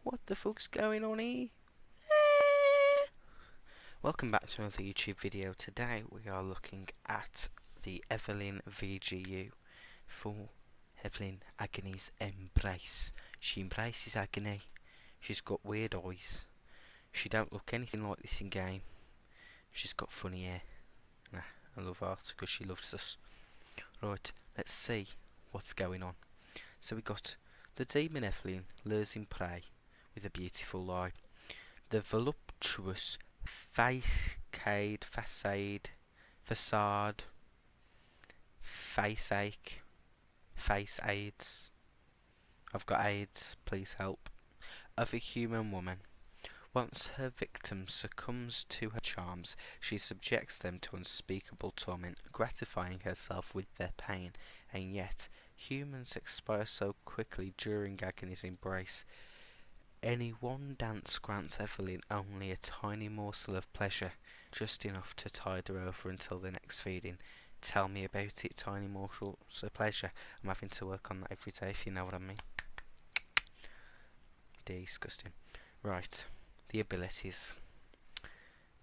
What the fuck's going on here? Welcome back to another YouTube video. Today we are looking at the Evelynn VGU for Evelynn Agony's Embrace. She embraces agony. She's got weird eyes. She don't look anything like this in game. She's got funny hair. I love art because she loves us. Right, let's see what's going on. So we got the demon Evelynn lures in prey with a beautiful lie. The voluptuous facade, face ache, face aids. I've got AIDS, please help. Of a human woman. Once her victim succumbs to her charms, she subjects them to unspeakable torment, gratifying herself with their pain, and yet humans expire so quickly during agony's embrace. Any one dance grants Evelynn only a tiny morsel of pleasure, just enough to tide her over until the next feeding. Tell me about it, tiny morsels of pleasure. I'm having to work on that every day, if you know what I mean. Disgusting. Right, the abilities.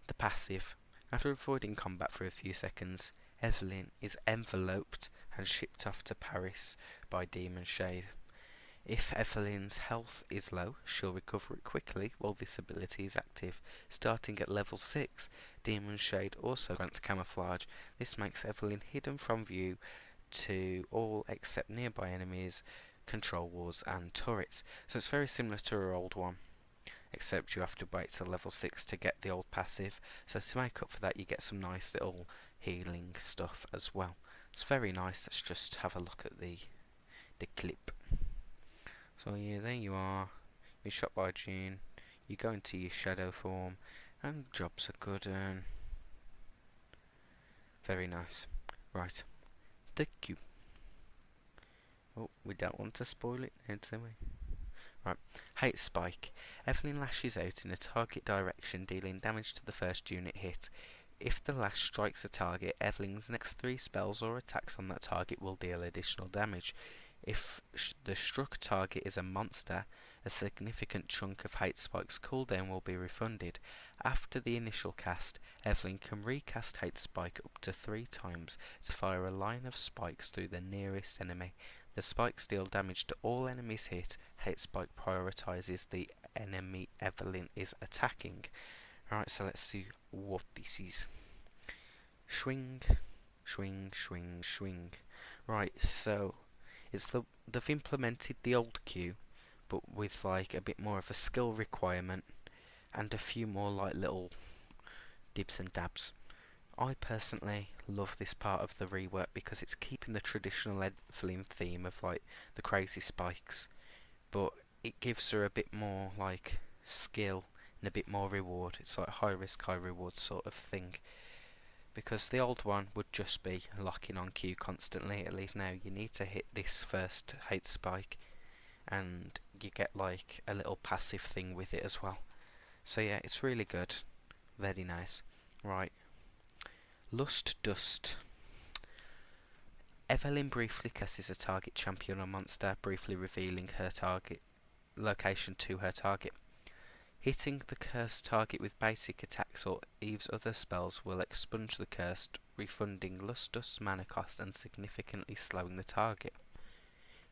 The passive. After avoiding combat for a few seconds, Evelynn is enveloped and shipped off to Paris by Demon Shade. If Evelynn's health is low, she'll recover it quickly while this ability is active. Starting at level 6, Demon Shade also grants camouflage. This makes Evelynn hidden from view to all except nearby enemies, control wards and turrets. So it's very similar to her old one, except you have to wait till level 6 to get the old passive. So to make up for that, you get some nice little healing stuff as well. It's very nice. Let's just have a look at the clip. So yeah, there you are. You're shot by June. You go into your shadow form, and jobs are good. And very nice. Right, the Q. Oh, we don't want to spoil it, do we? Right, hate spike. Evelynn lashes out in a target direction, dealing damage to the first unit hit. If the lash strikes a target, Evelynn's next 3 spells or attacks on that target will deal additional damage. If the struck target is a monster, a significant chunk of Hate Spike's cooldown will be refunded. After the initial cast, Evelynn can recast Hate Spike up to 3 times to fire a line of spikes through the nearest enemy. The spikes deal damage to all enemies hit. Hate Spike prioritizes the enemy Evelynn is attacking. Alright, so let's see what this is. Swing, swing, swing, swing. Right, so they've implemented the old Q, but with like a bit more of a skill requirement and a few more like little dibs and dabs. I personally love this part of the rework because it's keeping the traditional Evelynn theme of like the crazy spikes, but it gives her a bit more like skill and a bit more reward. It's like high risk, high reward sort of thing. Because the old one would just be locking on Q constantly. At least now you need to hit this first hate spike and you get like a little passive thing with it as well. So yeah, it's really good. Very nice. Right. Lust Dust. Evelynn briefly curses a target champion or monster, briefly revealing her target location to her target. Hitting the cursed target with basic attacks or Eve's other spells will expunge the curse, refunding Lust Dust's mana cost and significantly slowing the target.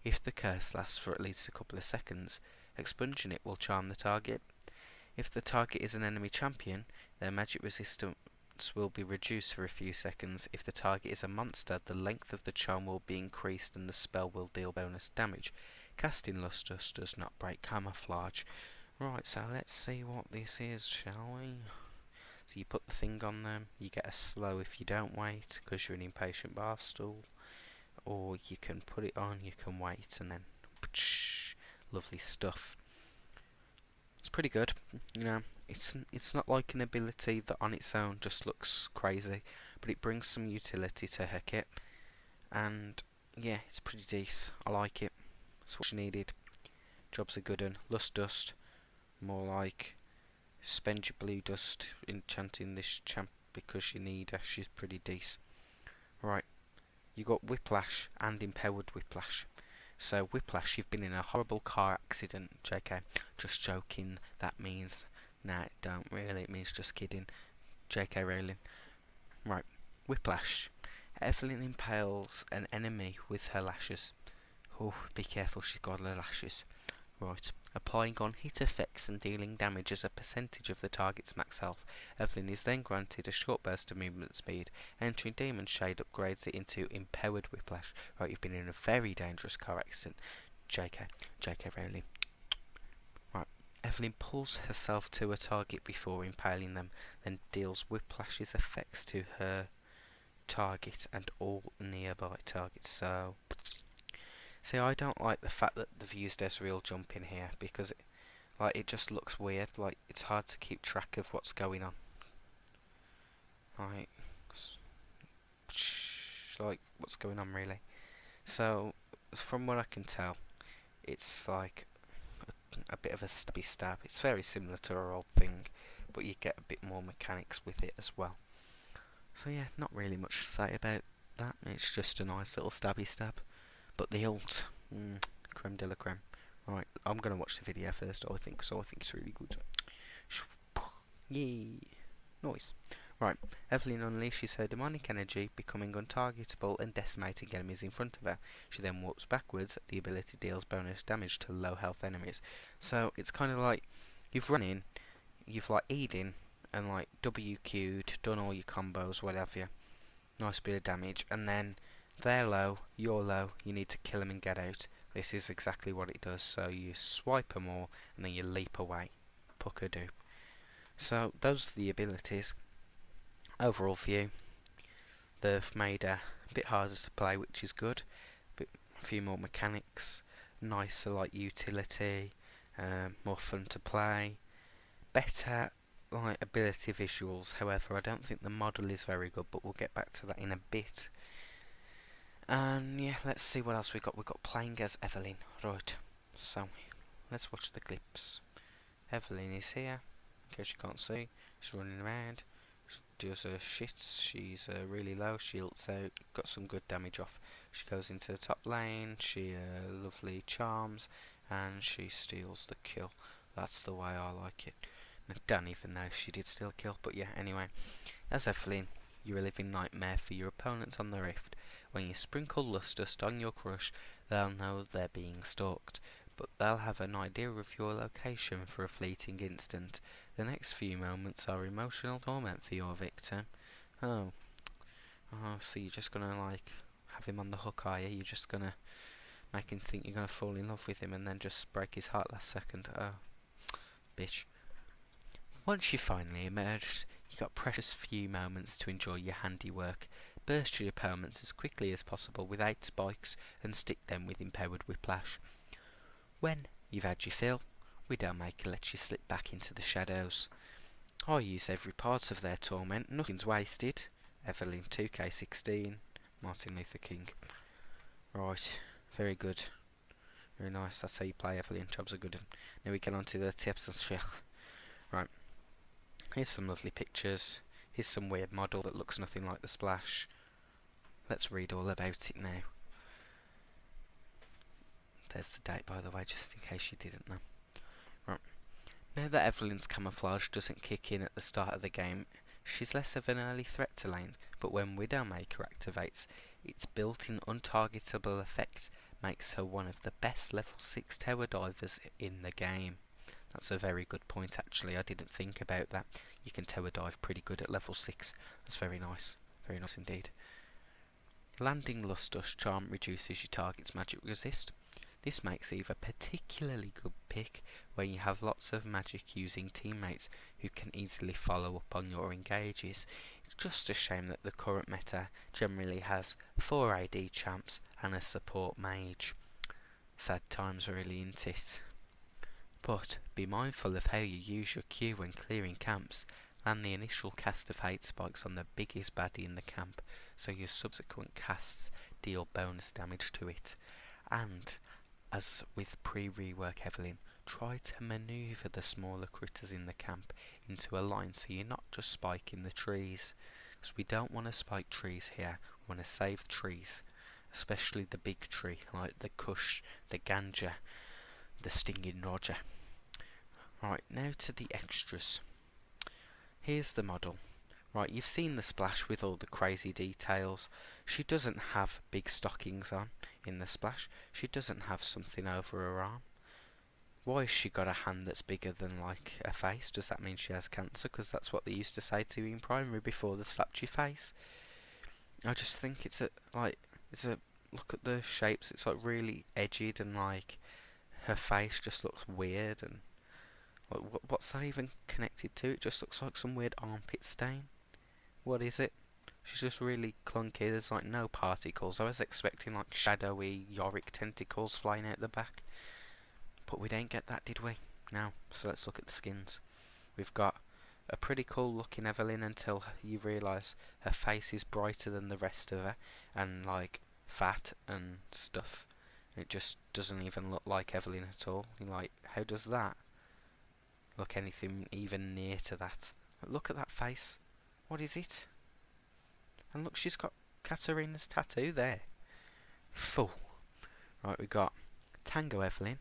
If the curse lasts for at least a couple of seconds, expunging it will charm the target. If the target is an enemy champion, their magic resistance will be reduced for a few seconds. If the target is a monster, the length of the charm will be increased and the spell will deal bonus damage. Casting Lust Dust does not break camouflage. Right, so let's see what this is, shall we? So you put the thing on them, you get a slow if you don't wait, because you're an impatient bar stool. Or you can put it on, you can wait, and then lovely stuff. It's pretty good, you know. It's not like an ability that on its own just looks crazy, but it brings some utility to her kit. And yeah, it's pretty decent. I like it. It's what she needed. Job's a good one. Lust Dust. More like spend your blue dust enchanting this champ because you need her. She's pretty decent. Right, you got Whiplash and Empowered Whiplash. So Whiplash, you've been in a horrible car accident. JK, just joking. That means, nah, it don't really. It means just kidding. JK Rowling. Right, Whiplash. Evelynn impales an enemy with her lashes. Oh, be careful, she's got her lashes. Right, applying on-hit effects and dealing damage as a percentage of the target's max health. Evelynn is then granted a short burst of movement speed. Entering Demon Shade upgrades it into Empowered Whiplash. Right, you've been in a very dangerous car accident. JK Rowling. Right, Evelynn pulls herself to a target before impaling them, then deals Whiplash's effects to her target and all nearby targets. So, see, I don't like the fact that they've used Ezreal jump in here because it just looks weird. Like, it's hard to keep track of what's going on. Like what's going on really. So, from what I can tell, it's like a bit of a stabby stab. It's very similar to our old thing, but you get a bit more mechanics with it as well. So yeah, not really much to say about that. It's just a nice little stabby stab. But the ult, creme de la creme. Right, I'm gonna watch the video first. I think it's really good. Yay! Noise. Right, Evelynn unleashes her demonic energy, becoming untargetable and decimating enemies in front of her. She then warps backwards. The ability deals bonus damage to low health enemies. So it's kind of like you've run in, you've like E'd in, and like WQ'd, done all your combos, what have you. Nice bit of damage, and then they're low, you're low, you need to kill them and get out. This is exactly what it does. So you swipe them all, and then you leap away. Pucker-do. So those are the abilities. Overall view, they've made a bit harder to play, which is good. A few more mechanics, nicer like utility, more fun to play, better like ability visuals. However, I don't think the model is very good, but we'll get back to that in a bit. And yeah, let's see what else we got. We've got playing as Evelynn. Right, so let's watch the clips. Evelynn is here, in case you can't see. She's running around. Does her shits. She's really low. She ults out. Got some good damage off. She goes into the top lane. She lovely charms, and she steals the kill. That's the way I like it. I don't even know if she did steal a kill, but yeah. Anyway, as Evelynn, you're a living nightmare for your opponents on the Rift. When you sprinkle lust dust on your crush, they'll know they're being stalked, but they'll have an idea of your location for a fleeting instant. The next few moments are emotional torment for your victim. Oh, so you're just gonna like have him on the hook, are you? You're just gonna make him think you're gonna fall in love with him and then just break his heart last second. Oh, bitch. Once you finally emerged, you got precious few moments to enjoy your handiwork. Burst your opponents as quickly as possible with 8 spikes and stick them with Empowered Whiplash. When you've had your fill, Widowmaker lets you slip back into the shadows. I use every part of their torment, nothing's wasted. Evelynn 2K16, Martin Luther King. Right, very good. Very nice, that's how you play Evelynn, jobs are good. Now we get on to the tips and shit. Right, here's some lovely pictures. Here's some weird model that looks nothing like the Splash. Let's read all about it now. There's the date, by the way, just in case you didn't know. Right. Now that Evelynn's camouflage doesn't kick in at the start of the game, she's less of an early threat to lanes, but when Widowmaker activates, its built-in untargetable effect makes her one of the best level 6 tower divers in the game. That's a very good point actually, I didn't think about that. You can tower dive pretty good at level 6. That's very nice indeed. Landing Lust Dust Charm reduces your target's magic resist. This makes Eve a particularly good pick when you have lots of magic using teammates who can easily follow up on your engages. It's just a shame that the current meta generally has 4 AD champs and a support mage. Sad times really, isn't it? But be mindful of how you use your Q when clearing camps. Land the initial cast of hate spikes on the biggest baddie in the camp, so your subsequent casts deal bonus damage to it. And as with pre-rework Evelynn, try to maneuver the smaller critters in the camp into a line so you're not just spiking the trees, because we don't want to spike trees here, we want to save trees. especially the big tree, like the Kush, the Ganja, the Stinging Roger. Right, now to the extras. Here's the model. Right, you've seen the splash with all the crazy details. She doesn't have big stockings on in the splash. She doesn't have something over her arm. Why has she got a hand that's bigger than, like, a face? Does that mean she has cancer? Because that's what they used to say to you in primary before they slapped your face. I just think it's a, look at the shapes. It's, like, really edged and, like, her face just looks weird and what's that even connected to? It just looks like some weird armpit stain. What is it? She's just really clunky. There's like no particles. I was expecting like shadowy Yorick tentacles flying out the back. But we didn't get that, did we? No. So let's look at the skins. We've got a pretty cool looking Evelynn until you realise her face is brighter than the rest of her and like fat and stuff. It just doesn't even look like Evelynn at all. You're like, how does that look anything even near to that? Look at that face. What is it? And look, she's got Katarina's tattoo there. Full. Right, we got Tango Evelynn,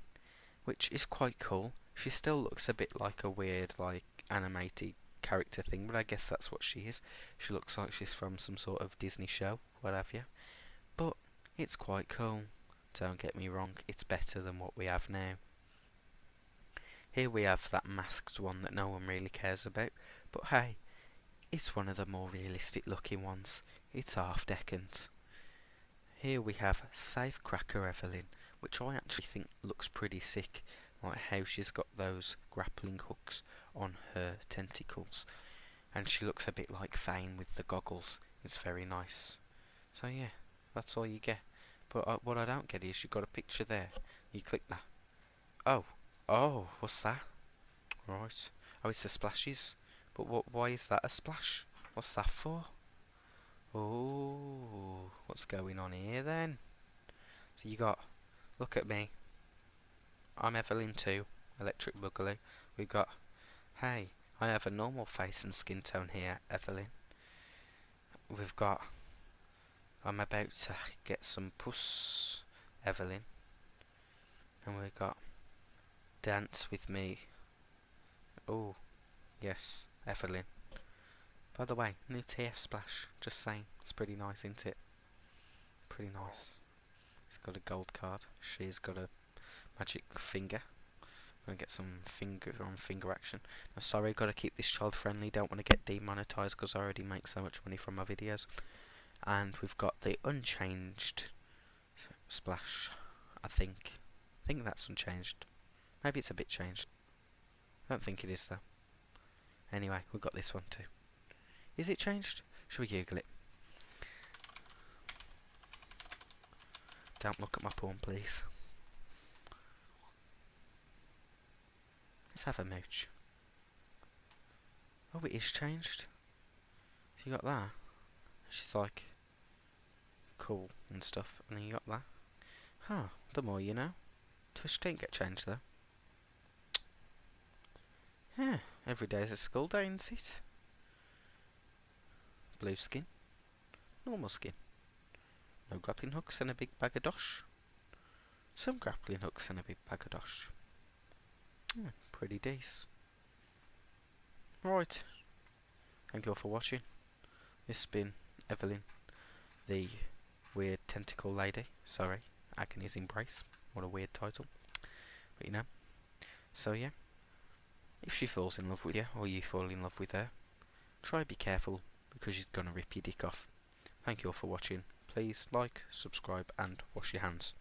which is quite cool. She still looks a bit like a weird, like, animated character thing, but I guess that's what she is. She looks like she's from some sort of Disney show, what have you. But it's quite cool. Don't get me wrong, it's better than what we have now. Here we have that masked one that no one really cares about, but hey, it's one of the more realistic looking ones. It's half-decent. Here we have Safecracker Evelynn, which I actually think looks pretty sick, like how she's got those grappling hooks on her tentacles, and she looks a bit like Fane with the goggles. It's very nice. So yeah, that's all you get. But what I don't get is you've got a picture there. You click that. Oh, what's that? Right. Oh, it's the splashes. But why is that a splash? What's that for? Oh, what's going on here then? So you got, look at me. I'm Evelynn too, Electric Boogaloo. We've got, hey, I have a normal face and skin tone here, Evelynn. We've got, I'm about to get some puss, Evelynn. And we've got, dance with me. Oh, yes, Evelynn. By the way, new TF splash. Just saying, it's pretty nice, isn't it? Pretty nice. He's got a gold card. She's got a magic finger. Gonna get some finger on finger action. Now, sorry, gotta keep this child friendly. Don't want to get demonetized because I already make so much money from my videos. And we've got the unchanged splash. I think that's unchanged. Maybe it's a bit changed. I don't think it is though. Anyway, we've got this one too. Is it changed? Should we Google it? Don't look at my porn, please. Let's have a mooch. Oh, it is changed. You got that. She's like cool and stuff, and then you got that. Huh, the more you know. Twitch didn't get changed though. Yeah, every day is a school day, isn't it? Blue skin. Normal skin. No grappling hooks and a big bag of dosh. Some grappling hooks and a big bag of dosh. Yeah, pretty decent. Right. Thank you all for watching. This has been Evelynn, the weird tentacle lady. Sorry, Agony's Embrace. What a weird title. But you know. So yeah. If she falls in love with you, or you fall in love with her, try be careful, because she's gonna rip your dick off. Thank you all for watching. Please like, subscribe, and wash your hands.